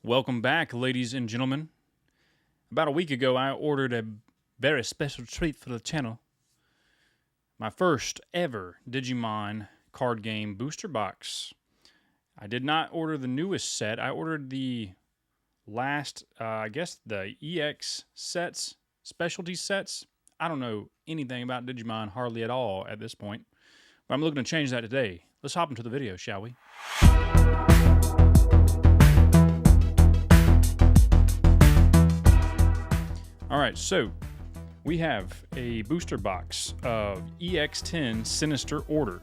Welcome back, ladies and gentlemen. About a week ago, I ordered a very special treat for the channel. My first ever Digimon card game booster box. I did not order the newest set. I ordered the last, I guess the EX sets, specialty sets. I don't know anything about Digimon hardly at all at this point. But I'm looking to change that today. Let's hop into the video, shall we? Alright, so we have a booster box of EX10 Sinister Order.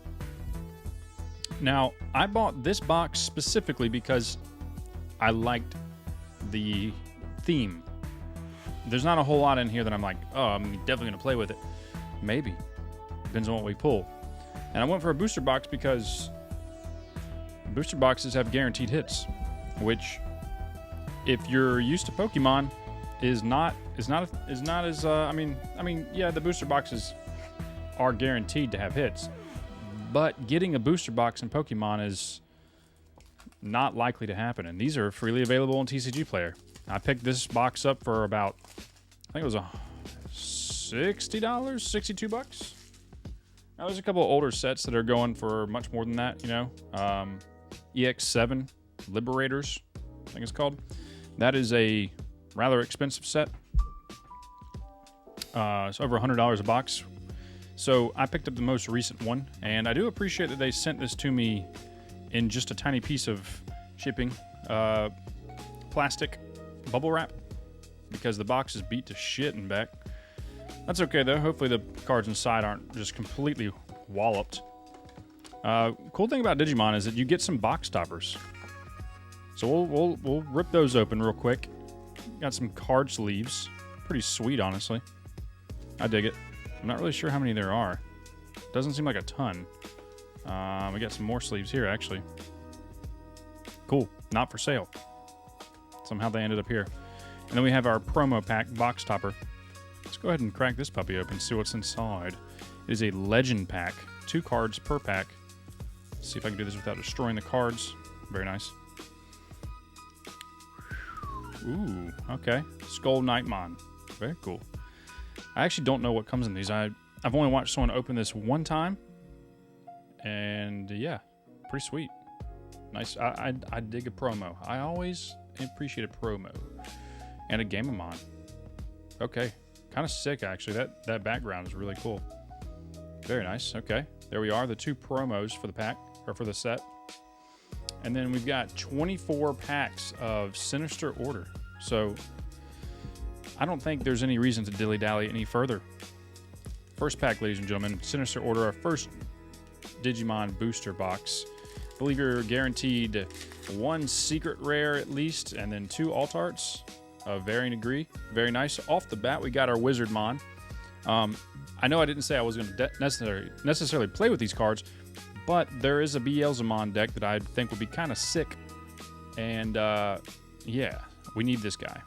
Now, I bought this box specifically because I liked the theme. There's not a whole lot in here that I'm like, oh, I'm definitely going to play with it. Maybe. Depends on what we pull. And I went for a booster box because booster boxes have guaranteed hits, which, if you're used to Pokemon, is not as yeah, the booster boxes are guaranteed to have hits, but getting a booster box in Pokemon is not likely to happen, and these are freely available on TCG Player. I picked this box up for about, I think it was $60, 62 bucks. Now there's a couple of older sets that are going for much more than that, you know. EX7 Liberators, I think it's called. That is a rather expensive set. It's over $100 a box. So I picked up the most recent one, and I do appreciate that they sent this to me in just a tiny piece of shipping, plastic bubble wrap, because the box is beat to shit and back. That's okay though. Hopefully the cards inside aren't just completely walloped. Cool thing about Digimon is that you get some box toppers. So we'll rip those open real quick. Got some card sleeves. Pretty sweet, honestly. I dig it. I'm not really sure how many there are. Doesn't seem like a ton. We got some more sleeves here, actually. Cool. Not for sale. Somehow they ended up here. And then we have our promo pack box topper. Let's go ahead and crack this puppy open and see what's inside. It is a legend pack. 2 cards per pack. Let's see if I can do this without destroying the cards. Very nice. Ooh, okay. Skull Nightmon. Very cool. I actually don't know what comes in these. I've only watched someone open this one time. And yeah, pretty sweet. Nice. I dig a promo. I always appreciate a promo. And a Gamamon. Okay. Kind of sick, actually. That background is really cool. Very nice. Okay. There we are. The 2 promos for the pack, or for the set. And then we've got 24 packs of Sinister Order. So I don't think there's any reason to dilly-dally any further. First pack, ladies and gentlemen, Sinister Order, our first Digimon booster box. I believe you're guaranteed 1 secret rare at least, and then 2 alt arts of varying degree. Very nice. Off the bat, we got our Wizardmon. I know I didn't say I was going to necessarily play with these cards, but there is a Beelzemon deck that I think would be kind of sick. And yeah, we need this guy.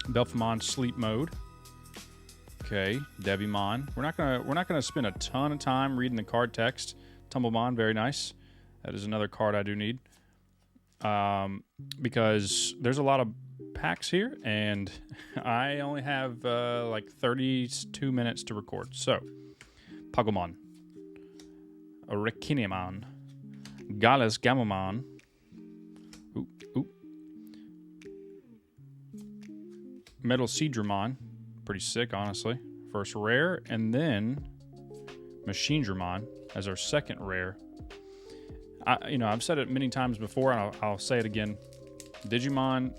Belphemon Sleep Mode. Okay, Devimon. We're not gonna spend a ton of time reading the card text. Tumblemon, very nice. That is another card I do need. Because there's a lot of packs here, and I only have like 32 minutes to record. So, Pagomon. Rekinimon, Gallus Gamamon, Metal Seedramon, pretty sick, honestly. First rare, and then Machinedramon as our second rare. I've said it many times before, and I'll say it again. Digimon,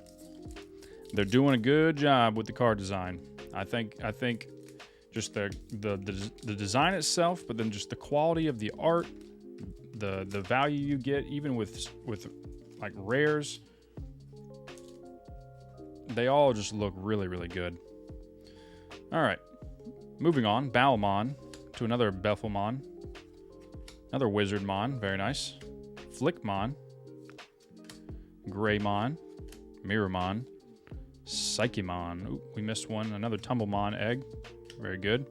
they're doing a good job with the card design. I think just the design itself, but then just the quality of the art, the value you get, even with like rares, they all just look really, really good. All right, moving on. Balmon to another Belphemon, another Wizardmon, very nice. Flickmon, Greymon, Mirrormon, Psychemon. Ooh, we missed one. Another Tumblemon egg. Very good.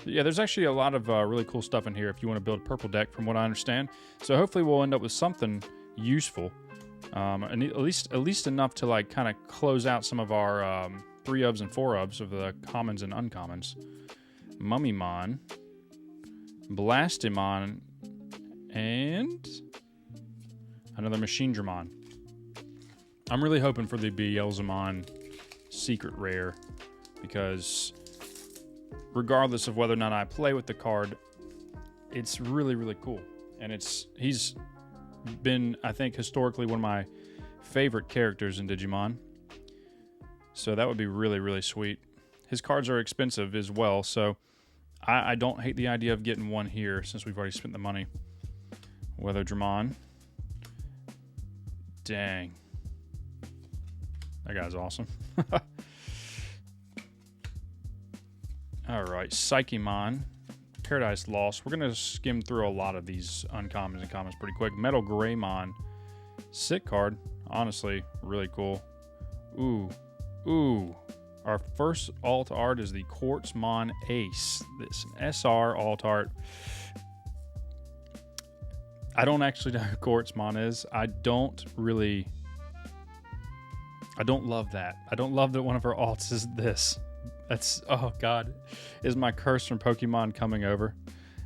Yeah, there's actually a lot of really cool stuff in here if you want to build a purple deck, from what I understand. So hopefully we'll end up with something useful. And at least enough to like kind of close out some of our 3-ubs and 4-ubs of the commons and uncommons. Mummymon, Blastimon, and another Machine Dramon. I'm really hoping for the Beelzemon secret rare, because regardless of whether or not I play with the card, it's really, really cool. And he's been, I think, historically one of my favorite characters in Digimon. So that would be really, really sweet. His cards are expensive as well, so I don't hate the idea of getting one here since we've already spent the money. Weather Dramon. Dang. That guy's awesome. Alright, Psychemon. Paradise Lost. We're going to skim through a lot of these uncommons and commons pretty quick. Metal Greymon. Sick card. Honestly, really cool. Ooh. Our first alt art is the Quartzmon Ace. This SR alt art. I don't actually know who Quartzmon is. I don't love that. I don't love that one of her alts is this. That's, oh god, is my curse from Pokemon coming over?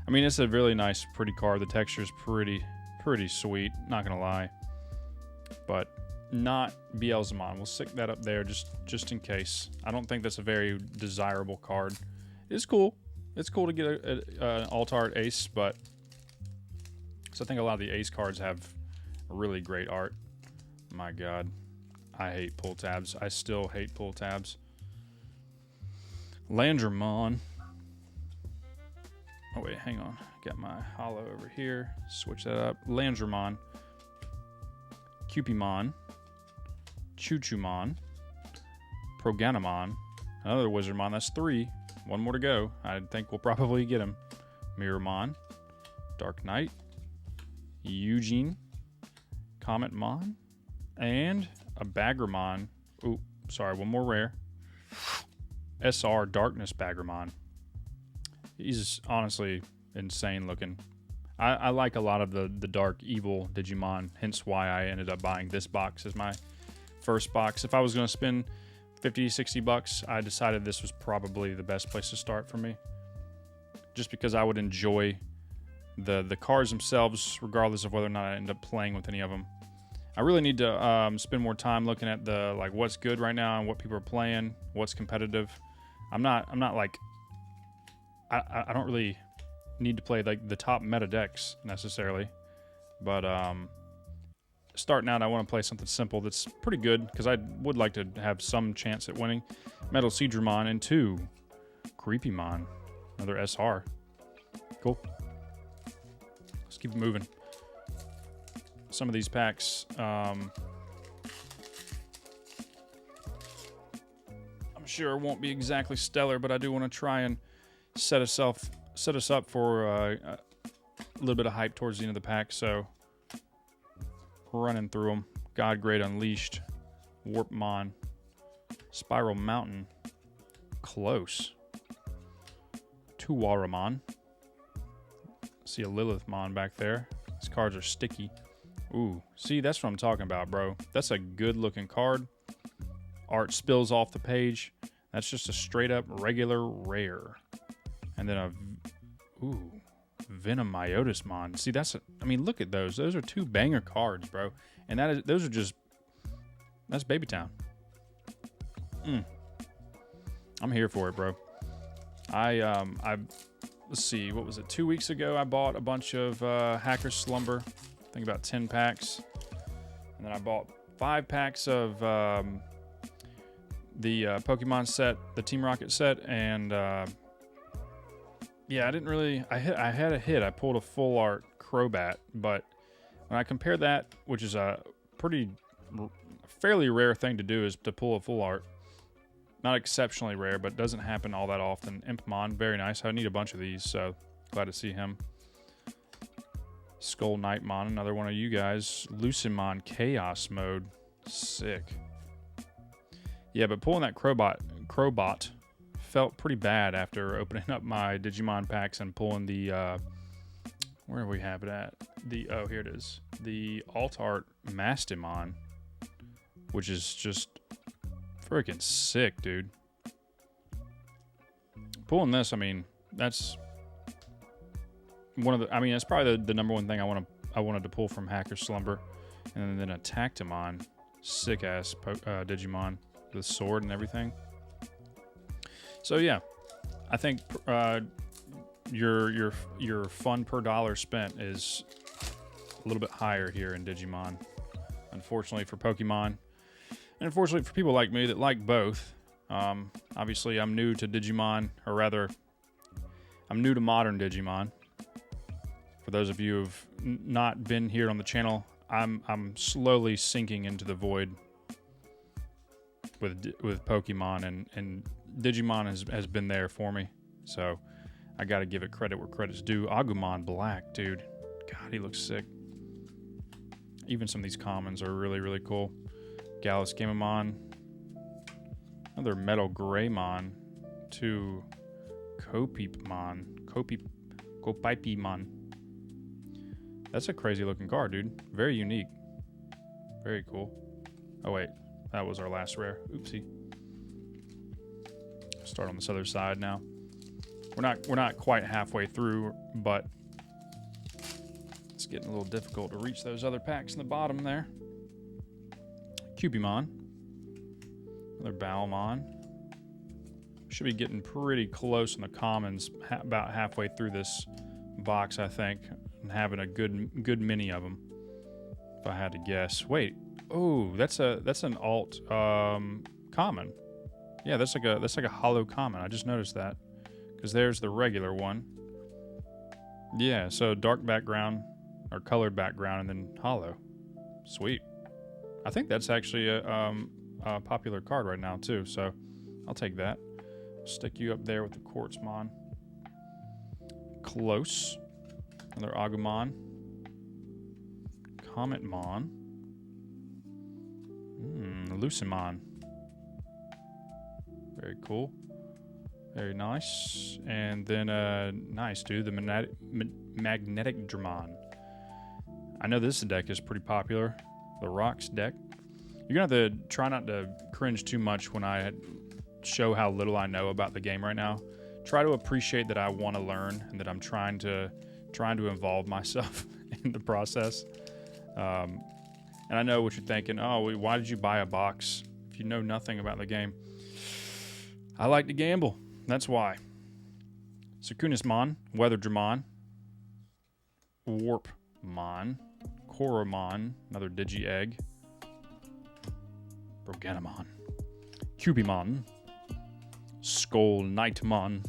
I mean, it's a really nice, pretty card. The texture's pretty sweet, not gonna lie. But not Beelzemon. We'll stick that up there just in case. I don't think that's a very desirable card. It's cool. It's cool to get an alt art ace, but so I think a lot of the ace cards have really great art. My god, I hate pull tabs. I still hate pull tabs. Landramon. Oh wait, hang on. Got my holo over here. Switch that up. Landramon. Cupimon. Chuchumon. Proganamon. Another Wizardmon. That's 3. One more to go. I think we'll probably get him. Mirrormon. Dark Knight. Eugene. Cometmon. And a Baggermon. Ooh, sorry, one more rare. SR Darkness Baggermon. He's honestly insane looking. I like a lot of the dark evil Digimon, hence why I ended up buying this box as my first box. If I was going to spend 50, 60 bucks, I decided this was probably the best place to start for me. Just because I would enjoy the cards themselves, regardless of whether or not I end up playing with any of them. I really need to spend more time looking at the like what's good right now and what people are playing, what's competitive. I'm not like I don't really need to play like the top meta decks necessarily, but starting out I want to play something simple that's pretty good because I would like to have some chance at winning. Metal Seedramon and 2 Creepymon, another SR. Cool. Let's keep it moving. Some of these packs, I'm sure won't be exactly stellar, but I do want to try and set us up for a little bit of hype towards the end of the pack. So running through them: God Great Unleashed, Warpmon, Spiral Mountain, Close, 2 Waramon. See a Lilithmon back there. These cards are sticky. Ooh, see, that's what I'm talking about, bro. That's a good-looking card. Art spills off the page. That's just a straight-up regular rare. And then Venomiotismon. See, I mean, look at those. Those are 2 banger cards, bro. And that's Baby Town. I'm here for it, bro. Let's see, what was it? 2 weeks ago, I bought a bunch of Hacker's Slumber. I think about 10 packs. And then I bought 5 packs of the Pokemon set, the Team Rocket set, and yeah, I had a hit. I pulled a full art Crobat, but when I compare that, which is a fairly rare thing to do, is to pull a full art. Not exceptionally rare, but doesn't happen all that often. Impmon, very nice. I need a bunch of these, so glad to see him. Skull Knightmon, another one of you guys. Lucimon Chaos Mode. Sick. Yeah, but pulling that Crobot felt pretty bad after opening up my Digimon packs and pulling the Where do we have it at? Oh, here it is. The alt art Mastimon, which is just freaking sick, dude. Pulling this, I mean, that's one of the. I mean, that's probably the number one thing I wanted to pull from Hacker Slumber, and then a Tactimon, sick ass Digimon, the sword and everything. So yeah, I think your fun per dollar spent is a little bit higher here in Digimon. Unfortunately for Pokemon, and unfortunately for people like me that like both. Obviously, I'm new to Digimon, or rather, I'm new to modern Digimon. For those of you who've not been here on the channel, I'm slowly sinking into the void with Pokemon, and Digimon has been there for me. So I got to give it credit where credit's due. Agumon Black, dude. God, he looks sick. Even some of these commons are really, really cool. Gallus Gamamon. Another Metal Greymon. 2 Kopeepmon. Kopeepmon. That's a crazy looking card, dude. Very unique. Very cool. Oh, wait. That was our last rare. Oopsie. Start on this other side now. We're not quite halfway through, but it's getting a little difficult to reach those other packs in the bottom there. Cubimon. Another Bowelmon. Should be getting pretty close in the commons, about halfway through this box, I think, and having a good many of them, if I had to guess. Wait, oh, that's an alt common. Yeah, that's like a hollow common. I just noticed that, because there's the regular one. Yeah, so dark background or colored background and then hollow. Sweet. I think that's actually a popular card right now too, so I'll take that. Stick you up there with the Quartzmon. Close. Another Agumon. Cometmon. Lucimon. Very cool. Very nice. And then, nice, dude, the Magnetic Dramon. I know this deck is pretty popular. The Rocks deck. You're going to have to try not to cringe too much when I show how little I know about the game right now. Try to appreciate that I want to learn and that I'm trying to involve myself in the process. And I know what you're thinking. Oh, why did you buy a box if you know nothing about the game? I like to gamble. That's why. Sukunismon, Weather Dramon, Warpmon, Koromon, another Digi-Egg, Broganamon, Cubimon, Skull Knightmon,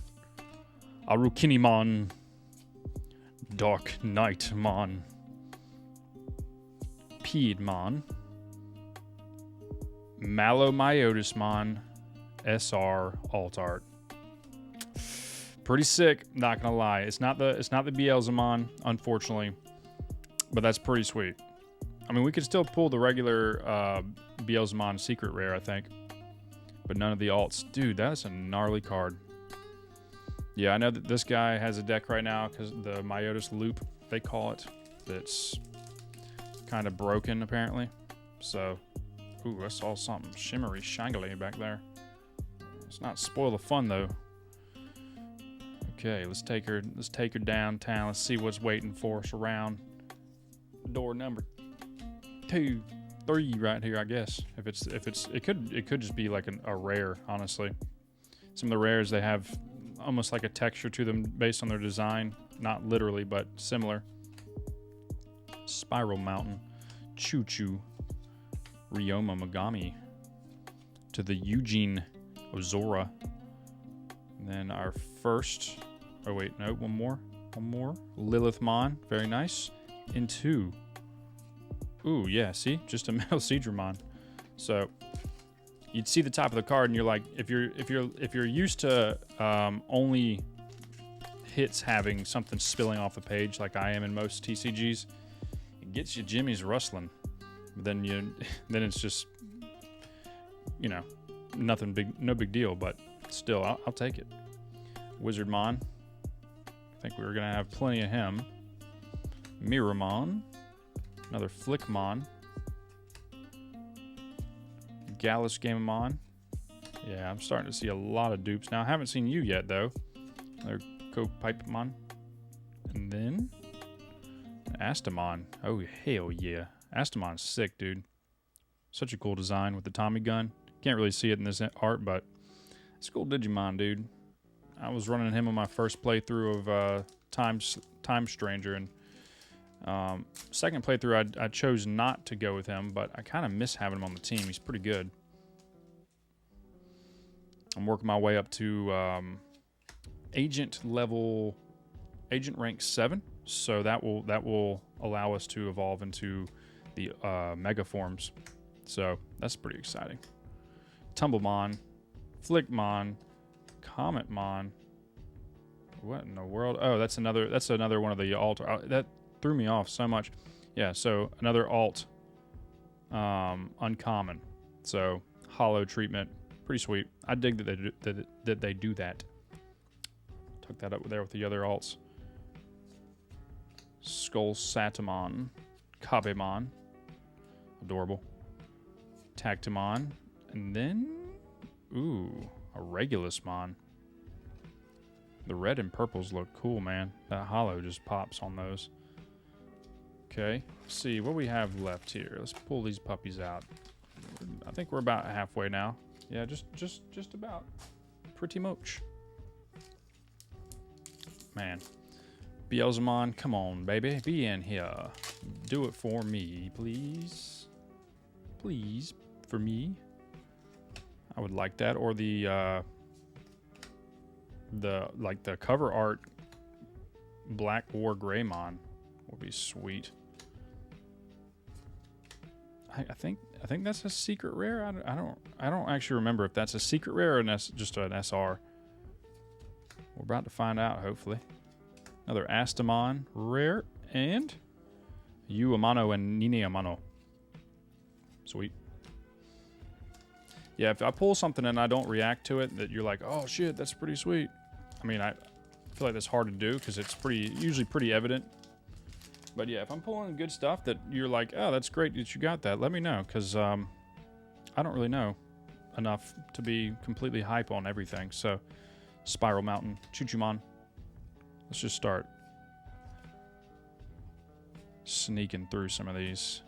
Arukinimon, Dark Knightmon, Piedmon, Malomyotismon, SR Alt Art. Pretty sick, not gonna lie. It's not the Beelzemon, unfortunately, but that's pretty sweet. I mean, we could still pull the regular Beelzemon secret rare, I think, but none of the alts. Dude, that's a gnarly card. Yeah, I know that this guy has a deck right now because the Myotis Loop, they call it, that's kind of broken apparently. So, ooh, I saw something shimmery, shangly back there. Let's not spoil the fun though. Okay, let's take her downtown. Let's see what's waiting for us around door number 2, 3 right here, I guess. It could just be like a rare, honestly. Some of the rares, they have almost like a texture to them based on their design. Not literally, but similar. Spiral Mountain, Choo Choo, Ryoma Megami, to the Eugene Ozora. And then our first, oh wait, no, one more. Lilithmon, very nice. Into, ooh, yeah, see, just a Metal Seadramon. So you'd see the top of the card and you're like, if you're used to only hits having something spilling off the page like I am in most TCGs, it gets you Jimmy's rustling. But then it's just, you know, nothing big, no big deal, but still, I'll take it. Wizardmon. I think we were gonna have plenty of him. Miramon. Another Flickmon. Gallus Gamamon. Yeah, I'm starting to see a lot of dupes now. I haven't seen you yet, though. Another Copipemon. And then Astamon. Oh, hell yeah. Astamon's sick, dude. Such a cool design with the Tommy gun. Can't really see it in this art, but it's a cool Digimon, dude. I was running him on my first playthrough of Time Stranger, and second playthrough I chose not to go with him, but I kind of miss having him on the team. He's pretty good. I'm working my way up to agent rank 7, so that will allow us to evolve into the mega forms. So that's pretty exciting. Tumblemon, Flickmon, Cometmon. What in the world? Oh, that's another one of the alt. That threw me off so much. Yeah, so another alt, uncommon. So hollow treatment, pretty sweet. I dig that they do that. Took that up there with the other alts. Skull Satamon, Kabemon, adorable. Tactimon, and then a Regulusmon. The red and purples look cool, man. That hollow just pops on those. Okay, let's see what we have left here. Let's pull these puppies out. I think we're about halfway now. Yeah, just about. Pretty much. Man. Beelzemon, come on, baby. Be in here. Do it for me, please. Please, for me. I would like that. Or the cover art Black War Greymon would be sweet. I think that's a secret rare. I don't actually remember if that's a secret rare or just an SR. We're about to find out, hopefully. Another Astamon rare and Uamano and Nini Amano. Sweet. Yeah, if I pull something and I don't react to it, that you're like, oh shit, that's pretty sweet. I mean, I feel like that's hard to do because it's usually pretty evident. But yeah, if I'm pulling good stuff that you're like, oh, that's great that you got that, let me know, because I don't really know enough to be completely hype on everything. So, Spiral Mountain, Chuchumon. Let's just start sneaking through some of these.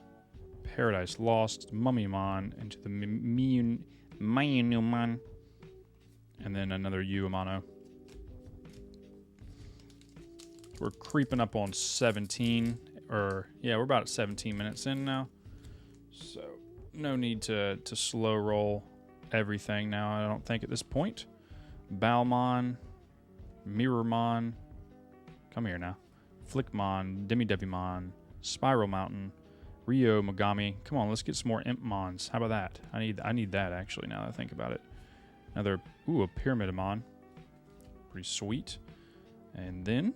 Paradise Lost, Mummymon, into the Mayunumon, and then another Uamano. We're creeping up on 17, we're about at 17 minutes in now. So no need to slow roll everything now, I don't think, at this point. Balmon, Mirrormon, come here now. Flickmon, Demi-Devimon, Spiral Mountain, Rio Mogami. Come on, let's get some more Impmons. How about that? I need that, actually, now that I think about it. Another, a Pyramidamon. Pretty sweet. And then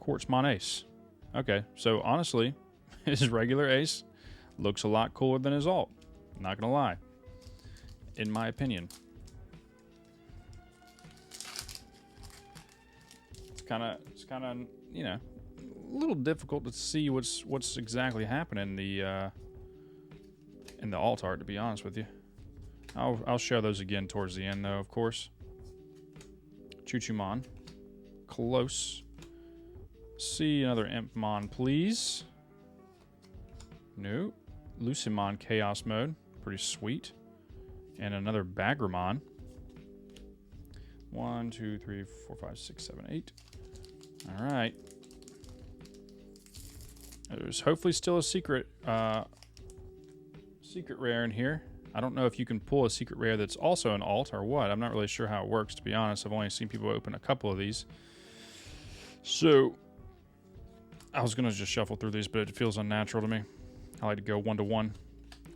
Quartzmon Ace. Okay, so honestly, his regular Ace looks a lot cooler than his alt. Not gonna lie. In my opinion. It's kinda, you know, a little difficult to see what's exactly happening in the alt art, to be honest with you. I'll show those again towards the end, though, of course. Chuchumon. Close. See another Impmon, please. Nope. Lucimon Chaos Mode. Pretty sweet. And another Bagramon. 1, 2, 3, 4, 5, 6, 7, 8. Alright. There's hopefully still a secret rare in here. I don't know if you can pull a secret rare that's also an alt or what. I'm not really sure how it works, to be honest. I've only seen people open a couple of these. So, I was going to just shuffle through these, but it feels unnatural to me. I like to go 1-to-1,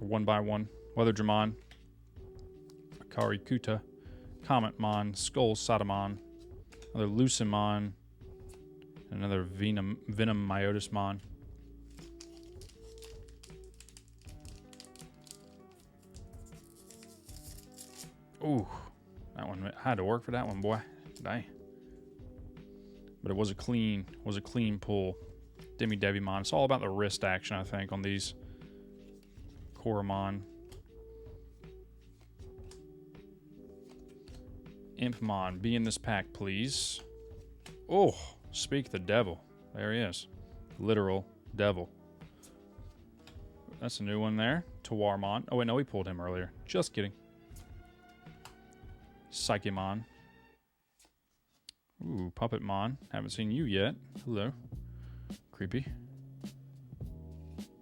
or 1-by-1. Weatherdramon, Akari Kuta, Cometmon, Skull Satamon, another Lucimon, and another Venom Myotismon. Ooh, that one, I had to work for that one, boy. Dang. But it was a clean pull. Devimon. It's all about the wrist action, I think, on these Koromon. Impmon, be in this pack, please. Oh, speak the devil. There he is. Literal devil. That's a new one there. Tawarmon. Oh, wait, no, we pulled him earlier. Just kidding. Psychemon. Ooh, Puppetmon. Haven't seen you yet. Hello. Creepy.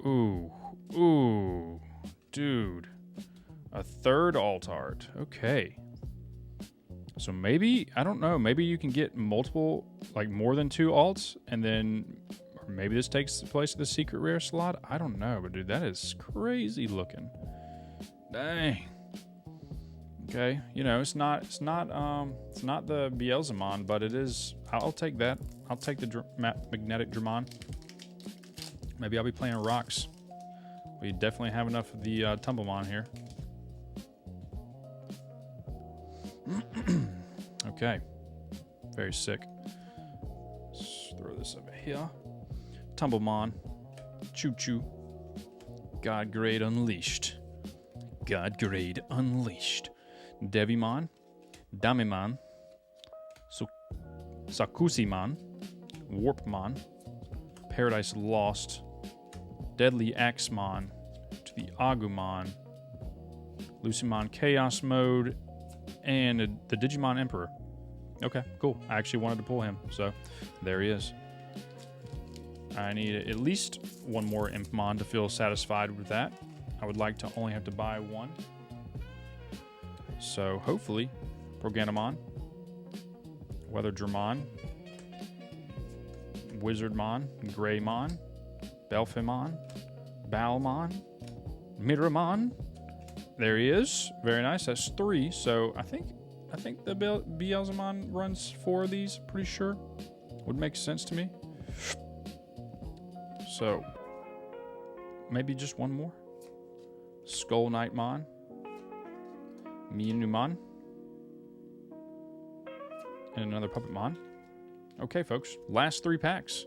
Ooh. Ooh. Dude. A third alt art. Okay. So maybe, I don't know, maybe you can get multiple, like more than 2 alts, and then, or maybe this takes the place of the secret rare slot. I don't know, but dude, that is crazy looking. Dang. Okay, you know, it's not the Beelzemon, but it is. I'll take that. I'll take the magnetic Dramon. Maybe I'll be playing rocks. We definitely have enough of the Tumblemon here. Okay, very sick. Let's throw this over here. Tumblemon, Choo Choo, God Grade Unleashed, God Grade Unleashed. Devimon, Damimon, Sakusimon, Warpmon, Paradise Lost, Deadly Axemon, to the Agumon, Lucimon Chaos Mode, and the Digimon Emperor. Okay, cool. I actually wanted to pull him, so there he is. I need at least one more Impmon to feel satisfied with that. I would like to only have to buy one. So hopefully, Proganamon, Weather Dramon, Wizardmon, Greymon, Belphimon, Balmon, Miramon. There he is. Very nice. That's 3. So I think the Beelzemon runs 4 of these. Pretty sure. Would make sense to me. So maybe just one more. Skull Knightmon, Miyunumon, and another Puppetmon. Okay, folks. Last 3 packs.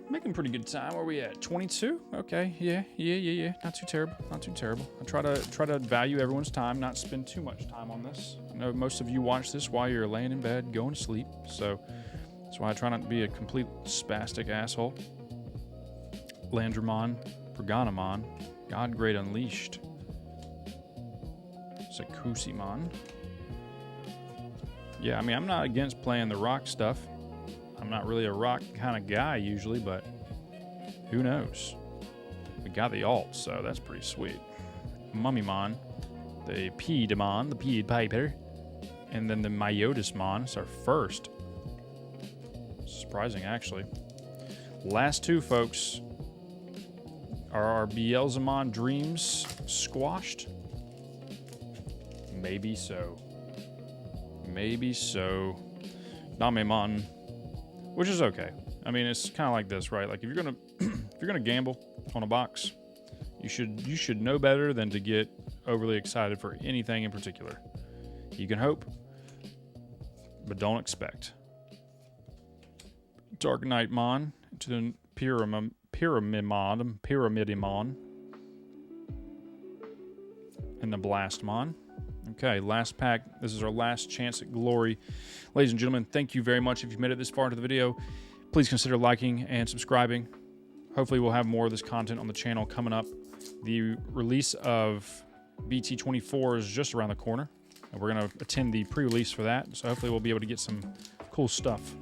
Making pretty good time. Where are we at? 22? Okay, yeah. Not too terrible. Not too terrible. I try to value everyone's time, not spend too much time on this. I know most of you watch this while you're laying in bed, going to sleep. So that's why I try not to be a complete spastic asshole. Landramon, Proganamon, God Grade Unleashed, Sakusimon. Yeah, I mean, I'm not against playing the rock stuff. I'm not really a rock kind of guy usually, but who knows? We got the alt, so that's pretty sweet. Mummymon, the Piedmon, the Pied Piper, and then the Myotismon. It's our first. Surprising, actually. Last 2, folks. Are our Beelzemon dreams squashed? Maybe so. Maybe so. Namemon. Which is okay. I mean, it's kind of like this, right? Like if you're gonna gamble on a box, you should know better than to get overly excited for anything in particular. You can hope, but don't expect. Dark Knightmon to the Pyramidimon, and the Blastmon. Okay, last pack. This is our last chance at glory. Ladies and gentlemen, thank you very much. If you've made it this far into the video, please consider liking and subscribing. Hopefully we'll have more of this content on the channel coming up. The release of BT24 is just around the corner, and we're going to attend the pre-release for that. So hopefully we'll be able to get some cool stuff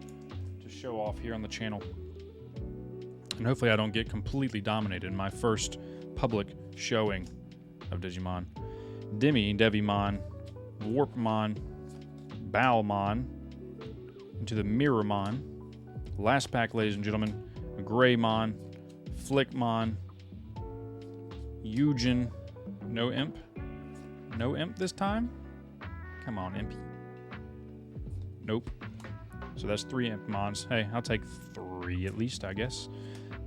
to show off here on the channel. And hopefully I don't get completely dominated in my first public showing of Digimon. Devimon, Warpmon, Balmon, into the Miramon. Last pack, ladies and gentlemen. Greymon, Flickmon, Eugen. No Imp? No Imp this time? Come on, Impy. Nope. So that's 3 Impmons. Hey, I'll take 3 at least, I guess.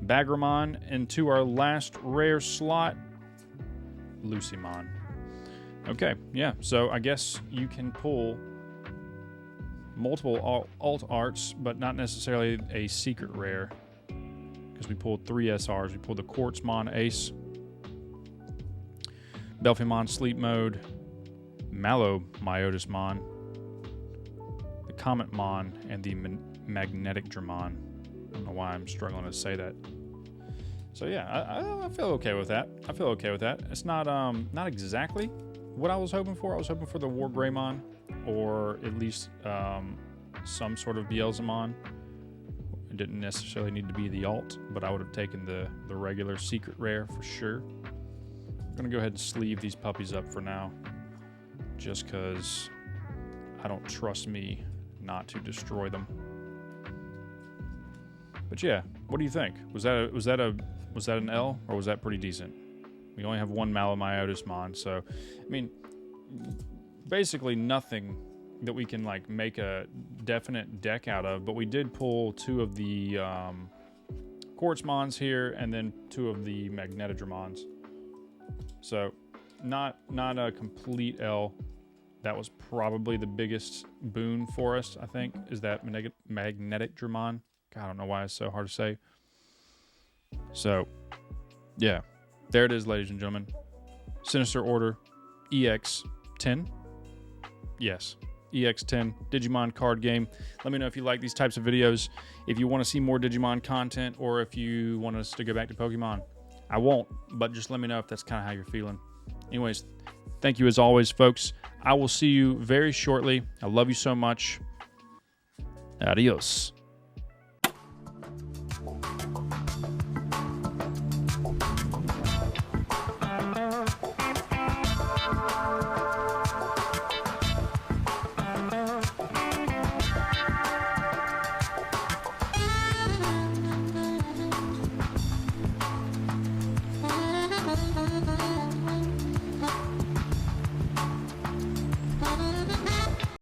Bagramon, and to our last rare slot, Lucimon. Okay, yeah, so I guess you can pull multiple alt arts, but not necessarily a secret rare because we pulled 3 SRs. We pulled the Quartzmon Ace, Belphimon Sleep Mode, Mallow Myotismon, the Cometmon, and the Magnetic Dramon. I don't know why I'm struggling to say that. So yeah, I feel okay with that. I feel okay with that. It's not exactly what I was hoping for. I was hoping for the War Greymon, or at least some sort of Beelzemon. It didn't necessarily need to be the alt, but I would have taken the regular secret rare for sure. I'm gonna go ahead and sleeve these puppies up for now, just because I don't trust me not to destroy them. But yeah, what do you think? Was that an L, or was that pretty decent? We only have one Malomyotismon, so I mean, basically nothing that we can like make a definite deck out of. But we did pull 2 of the Quartzmons here, and then 2 of the Magnetodramons. So not a complete L. That was probably the biggest boon for us, I think, is that Magnetic Dramon. God, I don't know why it's so hard to say. So, yeah. There it is, ladies and gentlemen. Sinister Order EX10. Yes, EX10 Digimon card game. Let me know if you like these types of videos. If you want to see more Digimon content, or if you want us to go back to Pokemon. I won't, but just let me know if that's kind of how you're feeling. Anyways, thank you as always, folks. I will see you very shortly. I love you so much. Adios.